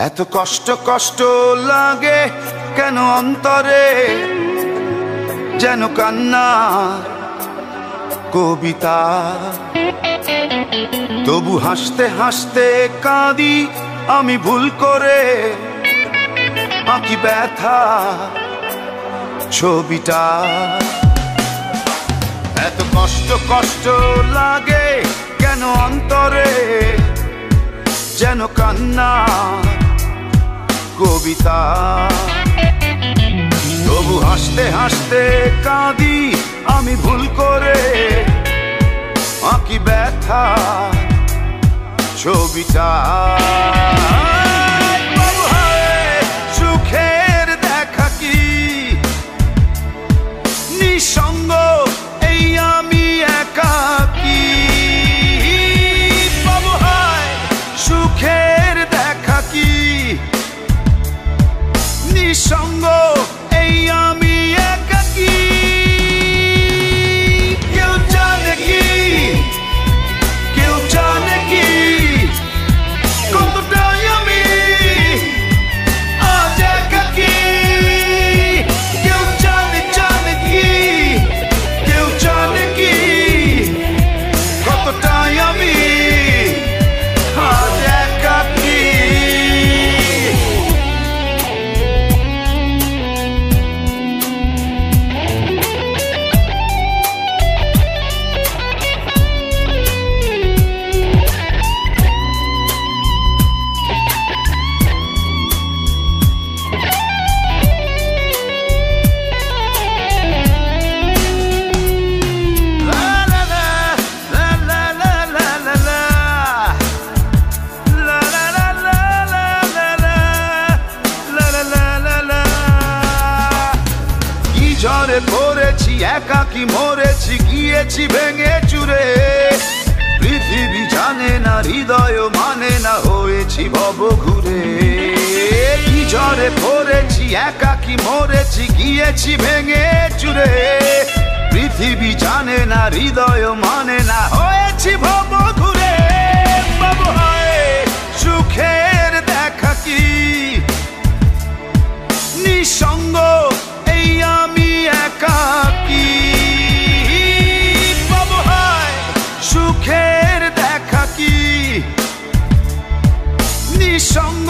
এত কষ্ট কষ্ট লাগে কেন অন্তরে, যেন কান্না কবিতা। তবু হাসতে হাসতে কাঁদি আমি ভুল করে, আঁকি ব্যথা ছবিটা। এত কষ্ট কষ্ট লাগে কেন অন্তরে, যেন কান্না কবিতা। তবু হাসতে হাসতে কাঁদি আমি ভুল করে, আঁকি ব্যথা ছবিটা। সুখের দেখা কি নিঃসঙ্গ, এই আমি একাকী। বাবু হায় সুখের দেখা কি নিঃসঙ্গ, এই আমি একাকী। কেউ জানে কি, কেউ জানে কি কতটাই আমি আজ একাকী। কেউ জানে জানে কি, কেউ জানে কি কতটাই আমি আজ একাকী। ঝড়ে পড়েছি একাকী মরেছি, গিয়েছি ভেঙে চুরে। পৃথিবী জানে না, হৃদয় মানে না, হয়েছি ভব ঘুরে। কি ঝড়ে পড়েছি একাকী মরেছি, গিয়েছি ভেঙে চুরে। পৃথিবী জানে না, হৃদয় মানে না, হয়েছি ভব ঘুরে। বাবু হায় সুখের দেখা কি নিঃসঙ্গ, এই আমি একাকী। বাবু হায় সুখের দেখা কি নিঃসঙ্গ,